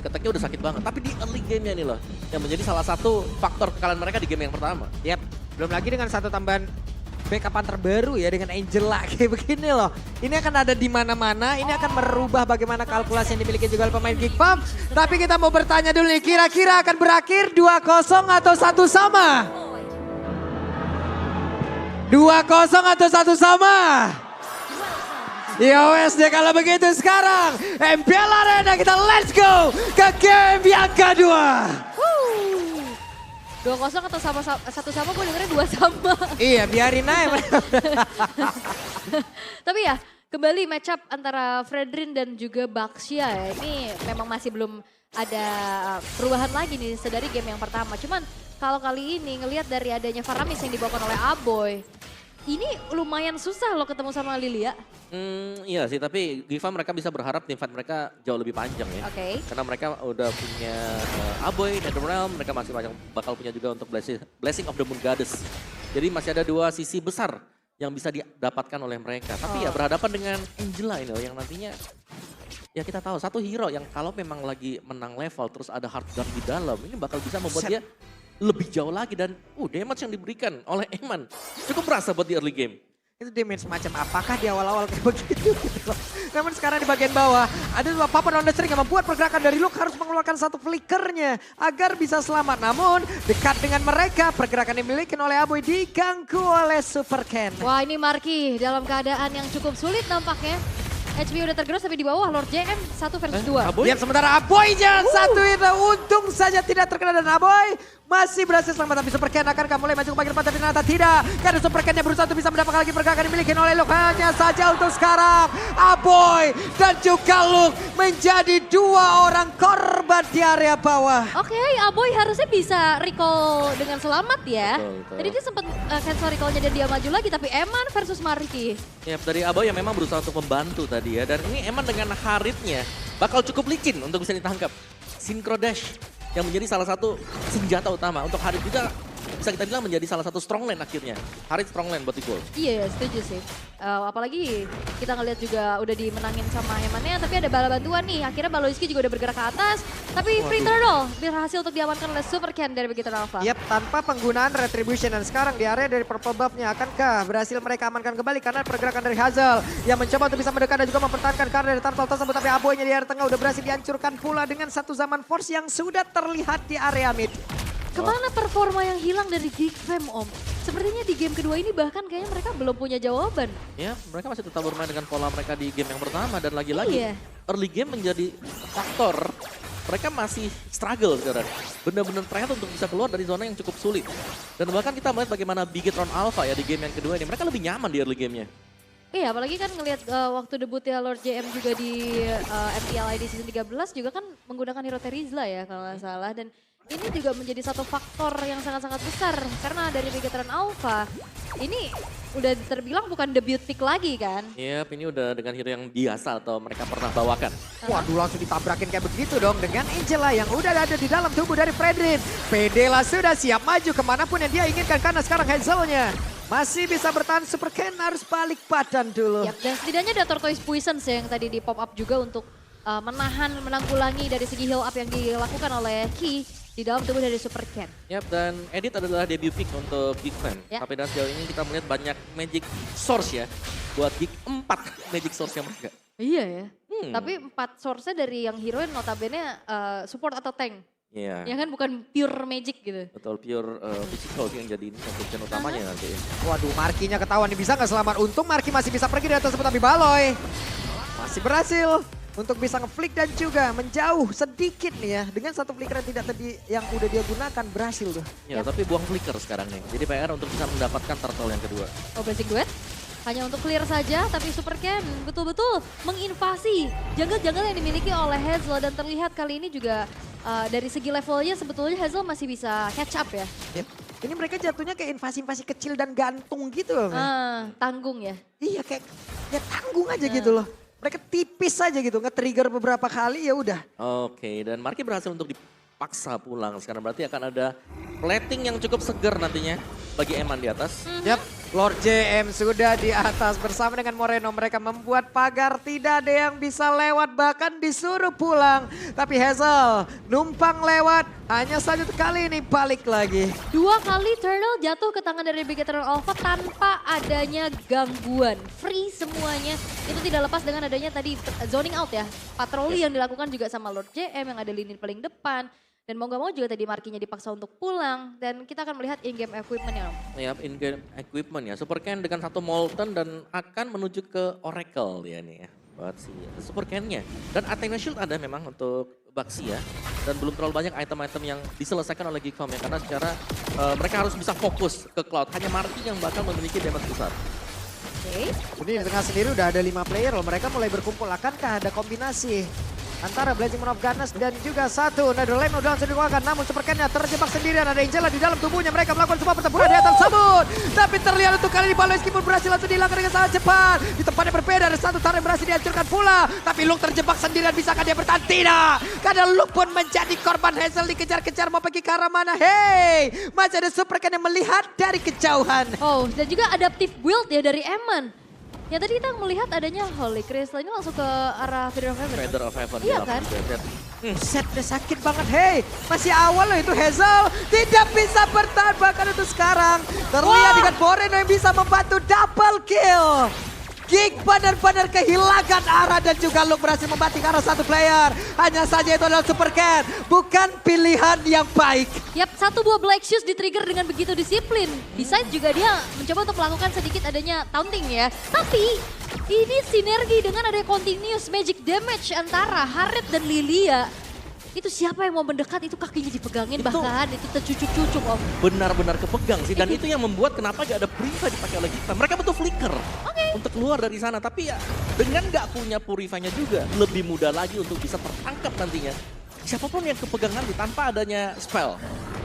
basic attack-nya udah sakit banget. Tapi di early game-nya nih loh, yang menjadi salah satu faktor kekalahan mereka di game yang pertama. Yap, belum lagi dengan satu tambahan backupan terbaru ya dengan Angela kayak begini loh. Ini akan ada di mana-mana, ini akan merubah bagaimana kalkulasi yang dimiliki juga oleh pemain Geek Farm. Tapi kita mau bertanya dulu nih, kira-kira akan berakhir 2-0 atau 1 sama? 2-0 atau 1 sama? Ya wes deh kalau begitu sekarang MPL Arena kita let's go ke game yang kedua. 2-0 atau satu sama, gue dengernya 2 sama. Iya biarin aja. Tapi ya kembali match up antara Fredrin dan juga Baxia ya. Ini memang masih belum ada perubahan lagi nih sedari game yang pertama. Cuman kalau kali ini ngelihat dari adanya Faramis yang dibawakan oleh Aboy. Ini lumayan susah loh ketemu sama Lilia. Iya sih, tapi Giva mereka bisa berharap tim fight mereka jauh lebih panjang ya. Oke. Karena mereka udah punya Aboy, Netherrealm, mereka masih bakal punya juga untuk Blessing of the Moon Goddess. Jadi masih ada 2 sisi besar yang bisa didapatkan oleh mereka. Tapi ya berhadapan dengan Angela ini loh yang nantinya ya kita tahu satu hero yang kalau memang lagi menang level terus ada hard guard di dalam ini bakal bisa membuat dia lebih jauh lagi dan damage yang diberikan oleh Eman cukup berasa buat di early game. Itu damage macam apakah di awal-awal kayak begitu gitu. Namun sekarang di bagian bawah ada 2 papan on the string yang membuat pergerakan dari Luke harus mengeluarkan satu flickernya agar bisa selamat. Namun dekat dengan mereka pergerakan yang dimiliki oleh Aboy diganggu oleh Super Ken. Wah ini Marky dalam keadaan yang cukup sulit nampaknya. HP udah tergerus tapi di bawah Lord JM 1 versus 2. Aboy? Lihat sementara Aboy jangan satu itu untung saja tidak terkena dan Aboy masih berhasil selamat tapi Super Ken akankah mulai maju ke bagian depan tapi ternyata tidak. Karena Super Ken yang berusaha untuk bisa mendapatkan lagi pergerakan yang dimiliki oleh Luke. Hanya saja untuk sekarang Aboy dan juga Luke menjadi 2 orang korban di area bawah. Oke, Aboy harusnya bisa recall dengan selamat ya. Betul. Tadi dia sempat cancel recallnya dan dia maju lagi tapi Eman versus Marky. Ya dari Aboy yang memang berusaha untuk membantu tadi ya. Dan ini Eman dengan Haritnya bakal cukup licin untuk bisa ditangkap. Synchro Dash yang menjadi salah satu senjata utama. Untuk Harit juga bisa kita bilang menjadi salah satu strong lane akhirnya. Harit strong lane buat di goal. Iya, setuju sih. Apalagi kita ngelihat juga udah dimenangin sama Emannya, tapi ada bala bantuan nih. Akhirnya Baloiski juga udah bergerak ke atas, tapi free turtle berhasil untuk diamankan oleh Super Ken dari begitu Alpha. Yap, tanpa penggunaan retribution dan sekarang di area dari purple buff-nya akankah berhasil mereka amankan kembali karena pergerakan dari Hazel yang mencoba untuk bisa mendekat dan juga mempertahankan karena dari turtle tersebut tapi Aboynya di area tengah udah berhasil dihancurkan pula dengan satu zaman force yang sudah terlihat di area mid. Kemana performa yang hilang dari Geek Fam Om? Sepertinya di game kedua ini bahkan kayaknya mereka belum punya jawaban. Ya mereka masih tetap bermain dengan pola mereka di game yang pertama. Dan lagi-lagi Iya. early game menjadi faktor. Mereka masih struggle sekarang. Benar-benar tryhard untuk bisa keluar dari zona yang cukup sulit. Dan bahkan kita melihat bagaimana Bigetron Alpha ya di game yang kedua ini. Mereka lebih nyaman di early gamenya. Iya, apalagi kan ngelihat waktu debutnya Lord JM juga di MPL ID Season 13 juga kan menggunakan hero Terizla ya kalau nggak salah. Dan ini juga menjadi satu faktor yang sangat-sangat besar karena dari Bigetron Alpha ini udah terbilang bukan debut pick lagi kan. Yap, ini udah dengan hero yang biasa atau mereka pernah bawakan. Waduh langsung ditabrakin kayak begitu dong dengan Angela yang udah ada di dalam tubuh dari Fredrin. Pedela sudah siap maju kemanapun yang dia inginkan karena sekarang Hazelnya masih bisa bertahan. Super Ken harus balik badan dulu. Yap, dan setidaknya ada Tortoise Poisons yang tadi di pop up juga untuk menanggulangi dari segi heal up yang dilakukan oleh Ki di dalam tubuh dari Super Ken. Yap, dan Edit adalah debut pick untuk Geek Fam. Ya. Tapi dan sejauh ini kita melihat banyak magic source ya. Buat Geek 4 magic source-nya mereka. Iya ya. Hmm. Tapi 4 source-nya dari yang hero notabene support atau tank. Iya. Ya kan bukan pure magic gitu. Betul, pure physical sih yang jadi function utamanya nanti. Waduh Markinya ketahuan nih bisa nggak selamat. Untung Marki masih bisa pergi dari atas tersebut tapi Baloy masih berhasil untuk bisa ngeflick dan juga menjauh sedikit nih ya. Dengan satu flicker yang tidak tadi yang udah dia gunakan berhasil tuh. Ya, tapi buang flicker sekarang nih. Jadi PR untuk bisa mendapatkan turtle yang kedua. Oh basic duet. Hanya untuk clear saja, tapi Super Ken betul-betul menginvasi jungle-jungle yang dimiliki oleh Hazel. Dan terlihat kali ini juga dari segi levelnya sebetulnya Hazel masih bisa catch up ya. Yep. Ini mereka jatuhnya kayak invasi-invasi kecil dan gantung gitu loh. Tanggung ya. Iya kayak ya tanggung aja gitu loh. Mereka tipis aja gitu, nge-trigger beberapa kali ya udah. Oke, dan Marky berhasil untuk dipaksa pulang. Sekarang berarti akan ada plating yang cukup segar nantinya bagi Eman di atas. Yap. Lord JM sudah di atas bersama dengan Moreno. Mereka membuat pagar, tidak ada yang bisa lewat, bahkan disuruh pulang. Tapi Hazel numpang lewat, hanya saja kali ini balik lagi. 2 kali Turtle jatuh ke tangan dari Big Eternal Alpha tanpa adanya gangguan. Free semuanya. Itu tidak lepas dengan adanya tadi zoning out ya. Patroli yang dilakukan juga sama Lord JM yang ada lini paling depan. Dan mau gak mau juga tadi Markinya dipaksa untuk pulang. Dan kita akan melihat in-game equipment ya. Ya, in-game equipment ya. Super Ken dengan 1 Molten dan akan menuju ke Oracle dia nih ya. Buat si Super Ken-nya. Dan Athena Shield ada memang untuk Baxi ya. Dan belum terlalu banyak item-item yang diselesaikan oleh Geekfam ya. Karena secara mereka harus bisa fokus ke Cloud. Hanya Marki yang bakal memiliki damage besar. Oke. Ini di tengah sendiri udah ada 5 player loh. Mereka mulai berkumpul. Akankah ada kombinasi antara Blazing Moon of Ganas dan juga satu Netherland udah langsung dikeluarkan. Namun Super Ken-nya terjebak sendirian. Ada Angela di dalam tubuhnya. Mereka melakukan sebuah pertempuran di atas sabut. Tapi terlihat untuk kali ini Paolo Eskimo berhasil langsung dihilangkan dengan sangat cepat. Di tempat yang berbeda ada satu tarik berhasil dihancurkan pula. Tapi Luke terjebak sendirian. Bisakah dia bertahan? Tidak. Karena Luke pun menjadi korban. Hazel dikejar-kejar mau pergi ke arah mana. Hey, masih ada Super Ken yang melihat dari kejauhan. Oh, dan juga adaptive build ya dari Eman. Ya tadi kita melihat adanya Holy Crystal ini langsung ke arah Feather of Heaven. Feather of Heaven. Iya ya, kan? Setnya sakit banget, hey. Masih awal loh itu Hazel. Tidak bisa bertahan bahkan untuk sekarang. Terlihat dengan Moreno yang bisa membantu double kill. Geek benar-benar kehilangan arah dan juga Luke berhasil membatik arah satu player. Hanya saja itu adalah Super Ken. Bukan pilihan yang baik. Yap, 1 buah Black Shoes di-trigger dengan begitu disiplin. Besides juga dia mencoba untuk melakukan sedikit adanya taunting ya. Tapi ini sinergi dengan ada continuous magic damage antara Harriet dan Lilia. Itu siapa yang mau mendekat itu kakinya dipegangin bahkan itu tercucuk-cucuk om. Benar-benar kepegang sih dan itu yang membuat kenapa gak ada Purify dipakai oleh kita. Mereka butuh flicker untuk keluar dari sana. Tapi ya dengan gak punya Purify-nya juga lebih mudah lagi untuk bisa tertangkap nantinya. Siapapun yang kepegang nanti tanpa adanya spell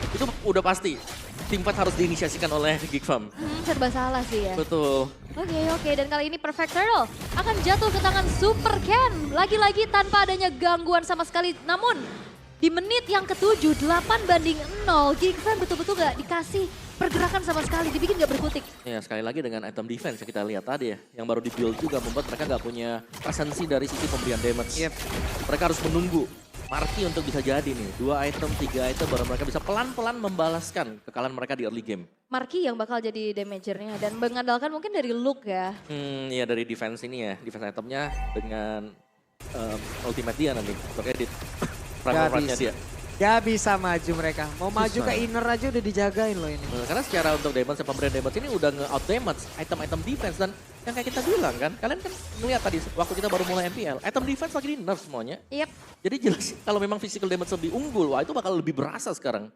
itu udah pasti teamfight harus diinisiasikan oleh Geekfam. Serba salah sih ya. Betul. Oke, dan kali ini Perfect Turtle akan jatuh ke tangan Super Ken. Lagi-lagi tanpa adanya gangguan sama sekali. Namun di menit yang ke-7, 8-0, Geekfam betul-betul gak dikasih pergerakan sama sekali, dibikin gak berkutik. Ya sekali lagi dengan item defense yang kita lihat tadi ya, yang baru di-build juga membuat mereka gak punya presensi dari sisi pemberian damage. Mereka harus menunggu Marki untuk bisa jadi nih, 2 item, 3 item baru mereka bisa pelan-pelan membalaskan kekalahan mereka di early game. Marki yang bakal jadi damagernya dan mengandalkan mungkin dari Luke ya. Iya dari defense ini ya, defense itemnya dengan ultimate dia nanti untuk edit. Primal dia. Gak bisa maju mereka. Mau maju ke inner aja udah dijagain loh ini. Karena secara untuk damage dan pemberian damage ini udah nge-out damage item-item defense. Dan yang kayak kita bilang kan, kalian kan ngeliat tadi waktu kita baru mulai MPL, item defense lagi di nerf semuanya. Yep. Jadi jelas kalau memang physical damage lebih unggul, wah itu bakal lebih berasa sekarang.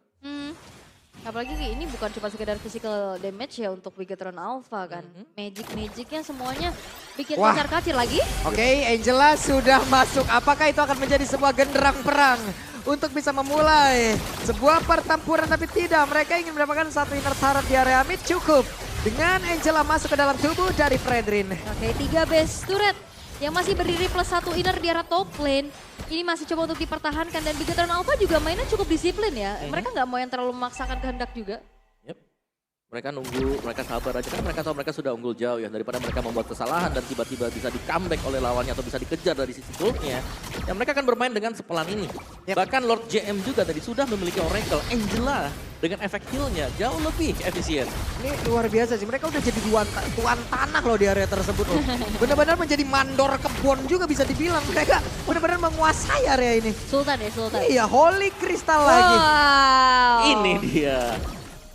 Apalagi ini bukan cuma sekedar physical damage ya untuk Bigetron Alpha kan. Magic-magicnya semuanya bikin kacar-kacir lagi. Oke, Angela sudah masuk. Apakah itu akan menjadi sebuah genderang perang untuk bisa memulai sebuah pertempuran? Tapi tidak, mereka ingin mendapatkan satu inner turret di area mid cukup. Dengan Angela masuk ke dalam tubuh dari Fredrin. Oke, 3 base turret yang masih berdiri plus 1 inner di area top lane. Ini masih coba untuk dipertahankan dan Bigetron Alpha juga mainnya cukup disiplin ya. Mereka nggak mau yang terlalu memaksakan kehendak juga. Mereka nunggu, mereka sabar aja kan mereka tahu mereka sudah unggul jauh ya. Daripada mereka membuat kesalahan dan tiba-tiba bisa di-comeback oleh lawannya atau bisa dikejar dari sisi goldnya. Ya mereka akan bermain dengan sepelan ini. Bahkan Lord JM juga tadi sudah memiliki Oracle. Angela dengan efek heal-nya jauh lebih efisien. Ini luar biasa sih, mereka udah jadi tuan tanah loh di area tersebut loh. Benar-benar menjadi mandor kebon juga bisa dibilang. Mereka benar-benar menguasai area ini. Sultan ya, Sultan. Iya, Holy Crystal lagi. Wow. Ini dia.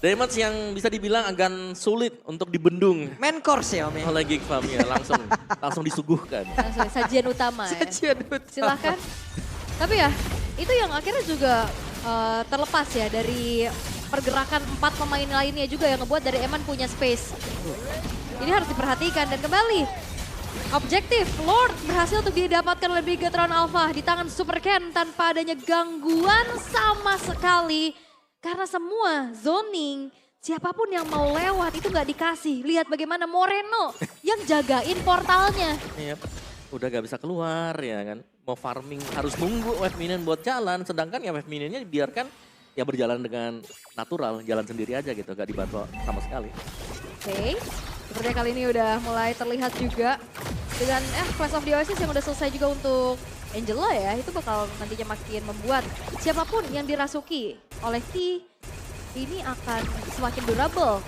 Damage yang bisa dibilang agak sulit untuk dibendung. Main course ya Om ya? Oleh Geekfam ya, langsung disuguhkan. Langsung sajian utama ya. Sajian utama. Silahkan. Tapi ya, itu yang akhirnya juga terlepas ya dari pergerakan 4 pemain lainnya juga yang ngebuat dari Eman punya space. Ini harus diperhatikan dan kembali. Objektif, Lord berhasil untuk didapatkan oleh Bigetron Alpha di tangan Super Ken tanpa adanya gangguan sama sekali. Karena semua zoning, siapapun yang mau lewat itu nggak dikasih. Lihat bagaimana Moreno yang jagain portalnya. Iya, udah gak bisa keluar ya kan. Mau farming harus nunggu wave minion buat jalan. Sedangkan ya wave minionnya dibiarkan ya berjalan dengan natural, jalan sendiri aja gitu. Gak dibantu sama sekali. Oke. Sepertinya kali ini udah mulai terlihat juga. Dengan Clash of the Oasis yang udah selesai juga untuk Angela ya. Itu bakal nantinya makin membuat siapapun yang dirasuki oleh T ini akan semakin durable.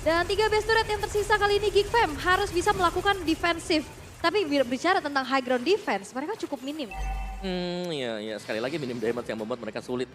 Dan 3 base turret yang tersisa kali ini Geek Fam harus bisa melakukan defensif. Tapi bicara tentang high ground defense, mereka cukup minim. Iya, sekali lagi minim damage yang membuat mereka sulit.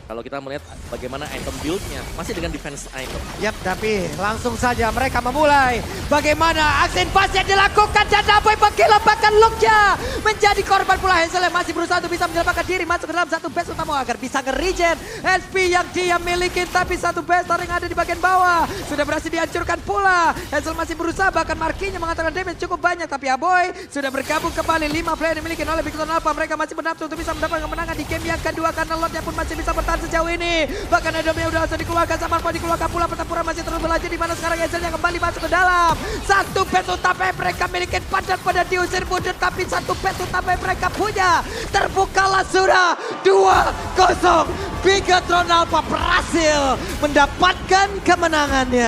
Kalau kita melihat bagaimana item build-nya, masih dengan defense item. Yap, tapi langsung saja mereka memulai. Bagaimana aksi invasi yang dilakukan dan Aboy menggilapkan looknya. Menjadi korban pula Hansel yang masih berusaha untuk bisa menyelamatkan diri. Masuk ke dalam satu base utama agar bisa nge-regen SP yang dia miliki. Tapi satu base yang ada di bagian bawah. Sudah berhasil dihancurkan pula. Hansel masih berusaha, bahkan markinya mengatakan damage cukup banyak. Tapi Aboy sudah bergabung kembali. 5 player dimiliki oleh Victor Alpha. Mereka masih bernafsu untuk bisa mendapatkan kemenangan di game yang kedua. Karena Lordnya pun masih bisa bertahan sejauh ini. Bahkan Edomnya udah langsung dikeluarkan, sama Marco dikeluarkan pula. Pertempuran masih terus berlanjut di mana sekarang Hansel yang kembali masuk ke dalam. Satu base utama yang mereka miliki padat pada diusir mundur, tapi satu base utama yang mereka punya terbukalah sudah 2-0. Bigatron Alpha berhasil mendapatkan kemenangannya.